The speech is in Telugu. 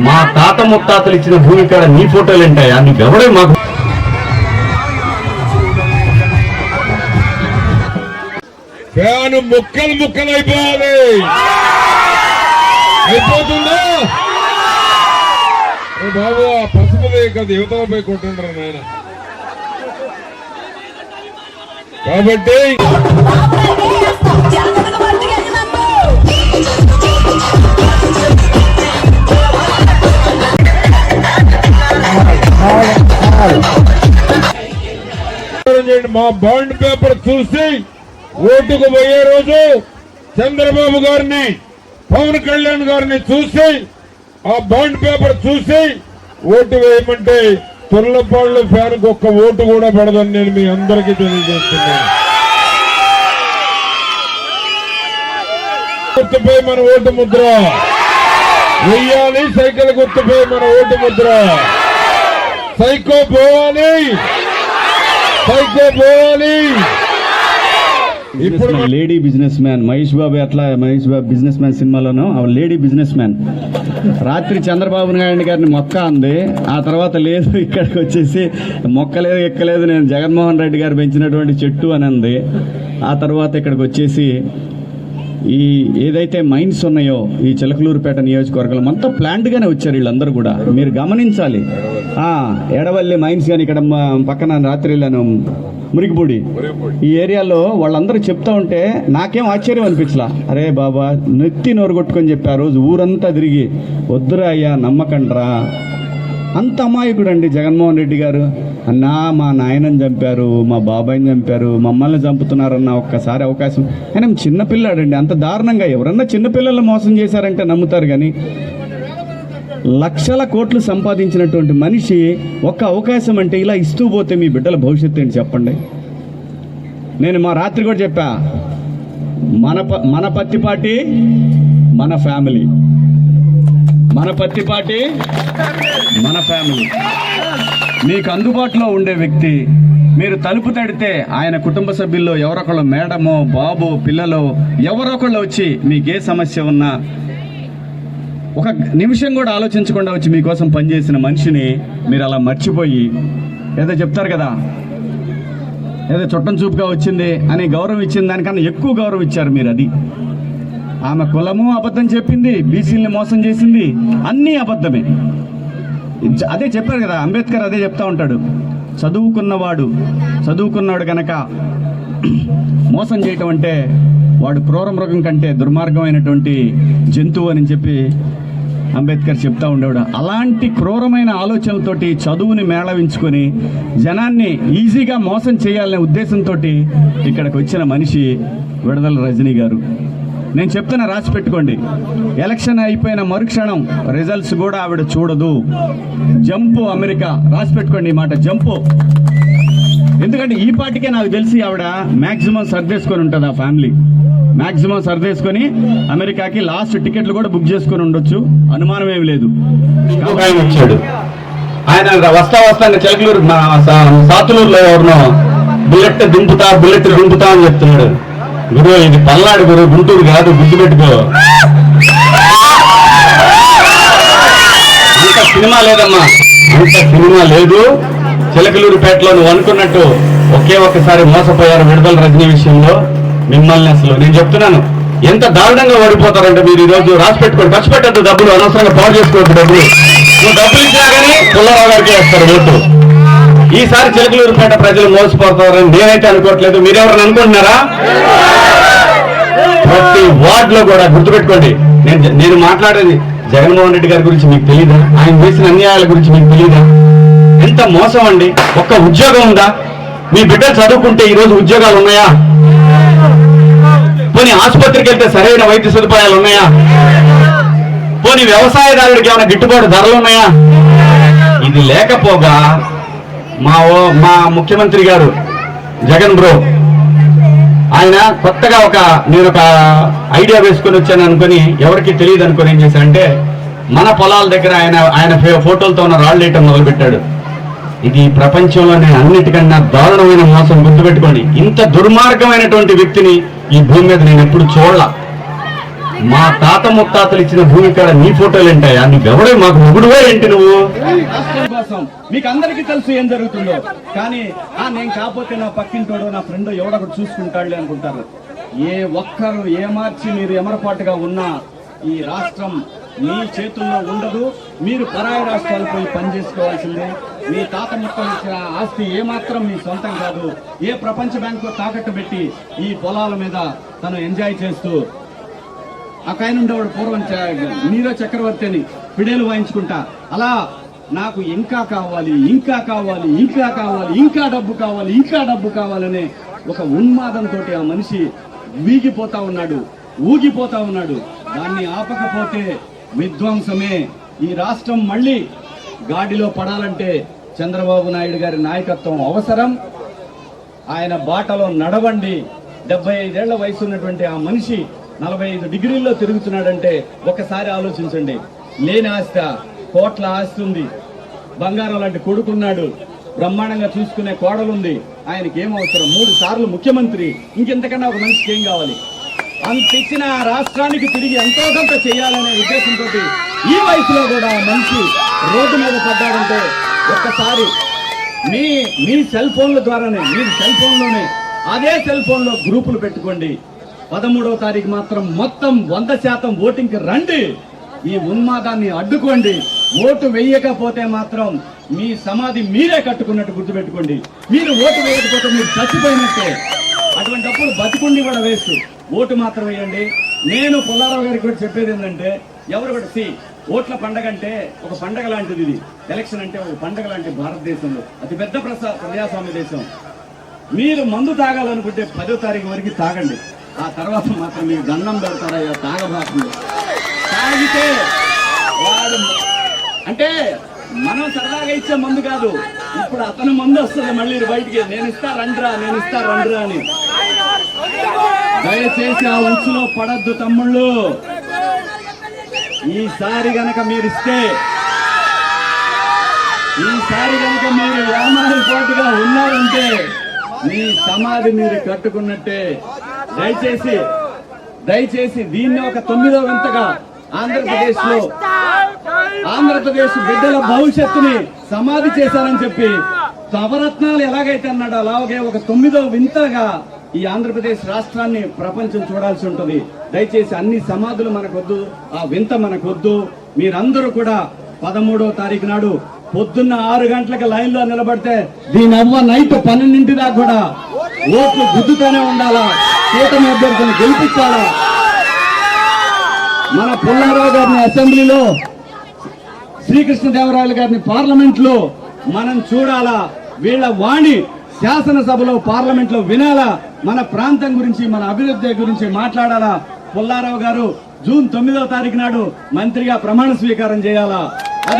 మా తాత ముత్తాతలు ఇచ్చిన భూమి కాడ నీ ఫోటోలు ఉంటాయా? నీవెవడే మాకు? ఫ్యాను ముక్కలు ముక్కలు అయిపోవాలి. అయిపోతుందా బాబు? ఆ పసుపుదే కదా యువతలపై కొట్టుంటారు నాయన. కాబట్టి మా బాండ్ పేపర్ చూసి ఓటుకు పోయే రోజు చంద్రబాబు గారిని, పవన్ కళ్యాణ్ గారిని చూసి ఆ బాండ్ పేపర్ చూసి ఓటు వేయమంటే తుర్లపాళ్ళు ఫ్యాన్కి ఒక్క ఓటు కూడా పడదని నేను మీ అందరికీ తెలియజేస్తున్నాను. గుర్తుపై మన ఓటు ముద్ర వెయ్యాలి, సైకిల్ గుర్తుపై మన ఓటు ముద్ర. సైకో పోవాలి, సైకో పోవాలి. ఇప్పుడు lady businessman Mahesh Babu, అట్లా మహేష్ బాబు బిజినెస్ మ్యాన్ సినిమాలోనూ లేడీ బిజినెస్ మ్యాన్ రాత్రి చంద్రబాబు నాయుడు గారిని మొక్క అంది. ఆ తర్వాత లేదు, ఇక్కడికి వచ్చేసి మొక్కలేదు ఎక్కలేదు, నేను జగన్మోహన్ రెడ్డి గారు పెంచినటువంటి చెట్టు అని అంది. ఆ తర్వాత ఇక్కడికి వచ్చేసి ఈ ఏదైతే మైన్స్ ఉన్నాయో ఈ చిలకలూరుపేట నియోజకవర్గంలో మొత్తం ప్లాంట్గానే వచ్చారు వీళ్ళందరూ కూడా. మీరు గమనించాలి. ఎడవల్లి మైన్స్ కానీ ఇక్కడ పక్కన రాత్రి వెళ్ళాను మురికిపూడి, ఈ ఏరియాలో వాళ్ళందరూ చెప్తా ఉంటే నాకేం ఆశ్చర్యం అనిపించలా. అరే బాబా, నెత్తి నోరు కొట్టుకొని చెప్పి ఆ రోజు ఊరంతా తిరిగి వద్దురా అయ్యా నమ్మకండ్రా. అంత అమాయకుడు అండి జగన్మోహన్ రెడ్డి గారు. అన్నా మా నాయనని చంపారు, మా బాబాయిని చంపారు, మమ్మల్ని చంపుతున్నారన్న ఒక్కసారి అవకాశం. ఆయన చిన్నపిల్లాడండి, అంత దారుణంగా ఎవరన్నా చిన్నపిల్లలు మోసం చేశారంటే నమ్ముతారు. కానీ లక్షల కోట్లు సంపాదించినటువంటి మనిషి ఒక్క అవకాశం అంటే ఇలా ఇస్తూ పోతే మీ బిడ్డల భవిష్యత్తు ఏంటి చెప్పండి. నేను మా రాత్రి కూడా చెప్పా, మన పత్తిపాటి మన ఫ్యామిలీ, మన పత్తిపాటి మన ఫ్యామిలీ. మీకు అందుబాటులో ఉండే వ్యక్తి, మీరు తలుపు తడితే ఆయన కుటుంబ సభ్యుల్లో ఎవరొకళ్ళు, మేడమో బాబు పిల్లలు ఎవరొకళ్ళు వచ్చి మీకే సమస్య ఉన్నా ఒక నిమిషం కూడా ఆలోచించకుండా వచ్చి మీకోసం పనిచేసిన మనిషిని మీరు అలా మర్చిపోయి ఏదో చెప్తారు కదా, ఏదో చుట్టం చూపుగా వచ్చింది అని గౌరవం ఇచ్చిన దానికన్నా ఎక్కువ గౌరవం ఇచ్చారు మీరు. అది ఆమె కులము అబద్ధం చెప్పింది, బీసీలని మోసం చేసింది, అన్నీ అబద్ధమే. అదే చెప్పారు కదా అంబేద్కర్, అదే చెప్తా ఉంటాడు, చదువుకున్నాడు కనుక మోసం చేయటం అంటే వాడు క్రూర మృగం కంటే దుర్మార్గమైనటువంటి జంతువు అని చెప్పి అంబేద్కర్ చెప్తా ఉండేవాడు. అలాంటి క్రూరమైన ఆలోచనలతోటి చదువుని మేళవించుకొని జనాన్ని ఈజీగా మోసం చేయాలనే ఉద్దేశంతో ఇక్కడికి వచ్చిన మనిషి విడుదల రజనీ గారు. నేను చెప్తున్నా, రాసి పెట్టుకోండి. ఎలక్షన్ అయిపోయిన మరుక్షణం రిజల్ట్స్ కూడా ఆవిడ చూడదు. జంపు అమెరికా, రాసి పెట్టుకోండి ఈ మాట, జంపు. ఎందుకంటే ఈ పార్టీకే నాకు తెలిసి ఆవిడ మ్యాక్సిమం సర్దేసుకొని ఉంటుంది. ఆ ఫ్యామిలీ మ్యాక్సిమం సర్దేసుకొని అమెరికాకి లాస్ట్ టికెట్లు కూడా బుక్ చేసుకొని ఉండొచ్చు, అనుమానం ఏమి లేదు. వచ్చాడు ఆయన వస్తా చిలకలూరు సాతులూరులో ఎవరినో బుల్లెట్ దింపుతా అని చెప్తున్నాడు. గురు ఇది పల్నాడు గురు, గుంటూరు కాదు, గుర్తు పెట్టుకో. అంత సినిమా లేదమ్మా, అంత సినిమా లేదు. చిలకలూరుపేటలో నువ్వు అనుకున్నట్టు ఒకే ఒక్కసారి మోసపోయారు విడుదల రజనీ విషయంలో. మిమ్మల్ని అసలు నేను చెప్తున్నాను, ఎంత దారుణంగా ఓడిపోతారంటే మీరు ఈ రోజు రాసి పెట్టుకోండి. ఖర్చు పెట్టద్దు డబ్బులు, అనవసరంగా పాడు చేసుకోవద్దు డబ్బులు. నువ్వు డబ్బులు ఇచ్చినా కానీ పుల్లారావు గారికి వేస్తారు ఓటు. ఈసారి చిలకలూరుపేట ప్రజలు మోసపోతారని నేనైతే అనుకోవట్లేదు. మీరెవరని అనుకుంటున్నారా? ప్రతి వార్డ్ లో కూడా గుర్తుపెట్టుకోండి, నేను మాట్లాడేది జగన్మోహన్ రెడ్డి గారి గురించి మీకు తెలీదా? ఆయన చేసిన అన్యాయాల గురించి మీకు తెలీదా? ఎంత మోసం అండి. ఒక్క ఉద్యోగం ఉందా? మీ బిడ్డలు చదువుకుంటే ఈ రోజు ఉద్యోగాలు ఉన్నాయా? పోనీ ఆసుపత్రికి వెళ్తే సరైన వైద్య సదుపాయాలు ఉన్నాయా? పోనీ వ్యవసాయదారుడికి ఏమైనా గిట్టుబాటు ధరలు ఉన్నాయా? ఇది లేకపోగా మా ముఖ్యమంత్రి గారు జగన్ బ్రో, ఆయన కొత్తగా నేను ఒక ఐడియా వేసుకొని వచ్చాను అనుకుని, ఎవరికి తెలియదు అనుకుని ఏం చేశానంటే మన పొలాల దగ్గర ఆయన ఫోటోలతో ఉన్న రాళ్ళు వేయటం మొదలుపెట్టాడు. ఇది ప్రపంచంలోనే అన్నిటికన్నా దారుణమైన మోసం. గుర్తుపెట్టుకోండి, ఇంత దుర్మార్గమైనటువంటి వ్యక్తిని ఈ భూమి మీద నేను ఎప్పుడు చూడలా. మా తాత ముత్తాతలు ఇచ్చిన భూమి కాడ నీ ఫోటోలు ఏంటాయా? నువ్వెవడే మాకు మొగుడువే ఏంటి నువ్వు? రాష్ట్రం కోసం మీకు అందరికీ తెలుసు ఏం జరుగుతుందో, కానీ నేను కాకపోతే నా పక్కింటోడు నా ఫ్రెండ్ ఎవడొకటి చూసుకుంటాడులే అనుకుంటారు. ఏ ఒక్కరు ఏమార్చి మీరు ఎమరపాటుగా ఉన్నా ఈ రాష్ట్రం మీ చేతుల్లో ఉండదు. మీరు పరాయి రాష్ట్రాలు పోయి పనిచేసుకోవాల్సిందే. మీ తాత మొత్తం ఇచ్చిన ఆస్తి ఏమాత్రం మీ సొంతం కాదు. ఏ ప్రపంచ బ్యాంకు తాకట్టు పెట్టి ఈ పొలాల మీద తను ఎంజాయ్ చేస్తూ అకాయన ఉండేవాడు పూర్వం నీరో చక్రవర్తి అని పిడేలు వాయించుకుంటా అలా నాకు ఇంకా కావాలి, ఇంకా కావాలి, ఇంకా కావాలి, ఇంకా డబ్బు కావాలి, ఇంకా డబ్బు కావాలనే ఒక ఉన్మాదంతో ఆ మనిషి ఊగిపోతా ఉన్నాడు. దాన్ని ఆపకపోతే విధ్వంసమే. ఈ రాష్ట్రం మళ్ళీ గాడిలో పడాలంటే చంద్రబాబు నాయుడు గారి నాయకత్వం అవసరం. ఆయన బాటలో నడవండి. 75 ఏళ్ల వయసు ఉన్నటువంటి ఆ మనిషి 45 డిగ్రీల్లో తిరుగుతున్నాడంటే ఒక్కసారి ఆలోచించండి. లేని ఆస్తి, కోట్ల ఆస్తి ఉంది, బంగారం లాంటి కొడుకున్నాడు, బ్రహ్మాండంగా చూసుకునే కోడలుంది. ఆయనకి ఏం అవసరం? 3 సార్లు ముఖ్యమంత్రి. ఇంకెంతకన్నా ఒక మనిషికి ఏం కావాలి? అంత ఇచ్చిన రాష్ట్రానికి తిరిగి ఎంతో కొంత చేయాలనే ఉద్దేశంతో ఈ వయసులో కూడా మనిషి రోడ్డు మీద పడ్డాడంటే ఒక్కసారి మీ సెల్ ఫోన్ల ద్వారానే, మీరు సెల్ ఫోన్లోనే అదే సెల్ ఫోన్లో గ్రూపులు పెట్టుకోండి. 13వ తారీఖు మాత్రం మొత్తం 100% ఓటింగ్కి రండి. ఈ ఉన్మాదాన్ని అడ్డుకోండి. ఓటు వేయకపోతే మాత్రం మీ సమాధి మీరే కట్టుకున్నట్టు గుర్తుపెట్టుకోండి. మీరు ఓటు వేయకపోతే మీరు చచ్చిపోయినట్టే. అటువంటిప్పుడు బతికుండి కూడా వేస్ట్. ఓటు మాత్రం వేయండి. నేను పుల్లారావు గారికి కూడా చెప్పేది ఏంటంటే, ఎవరు కూడా ఓట్ల పండగ అంటే ఒక పండగ లాంటిది. ఇది ఎలక్షన్ అంటే ఒక పండగ లాంటి భారతదేశంలో అతిపెద్ద ప్రజాస్వామ్య దేశం. మీరు మందు తాగాలనుకుంటే 10వ తారీఖు వరకు తాగండి. ఆ తర్వాత మాత్రం మీరు దండం పెడతారా తాగబాకుండా. తాగితే వాడు అంటే మనం సరదాగా ఇచ్చే మందు కాదు. ఇప్పుడు అతను మందు వస్తుంది మళ్ళీ బయటికి, నేను ఇస్తా రండ్రా అని. దయచేసి ఆ ఉచ్చులో పడద్దు తమ్ముళ్ళు. ఈసారి గనక మీరు యామారి పోటుగా ఉన్నారంటే మీ సమాధి మీరు కట్టుకున్నట్టే. దయచేసి దీన్ని ఒక 9వ వింతగా ఆంధ్రప్రదేశ్ బిడ్డల భవిష్యత్తుని సమాధి చేశారని చెప్పి నవరత్నాలు ఎలాగైతే అన్నాడో అలాగే ఒక 9వ వింతగా ఈ ఆంధ్రప్రదేశ్ రాష్ట్రాన్ని ప్రపంచం చూడాల్సి ఉంటుంది. దయచేసి అన్ని సమాధులు మనకొద్దు, ఆ వింత మనకొద్దు. మీరందరూ కూడా 13వ తారీఖు నాడు పొద్దున్న 6 గంటలకు లైన్ లో నిలబడితే దీని అవ్వ నైట్ 12 దాకా కూడా ఓట్లు గుద్దుతూనే ఉండాలా. కూటమి అభ్యర్థులను గెలిపించాలా. మన పుల్లారావు గారిని అసెంబ్లీలో, శ్రీకృష్ణదేవరాయలు గారిని పార్లమెంట్ లో మనం చూడాలా. వీళ్ళ వాణి శాసనసభలో పార్లమెంట్ లో వినాలా. మన ప్రాంతం గురించి, మన అభివృద్ధి గురించి మాట్లాడాలా. పుల్లారావు గారు జూన్ 9వ తారీఖు నాడు మంత్రిగా ప్రమాణ స్వీకారం చేయాలా.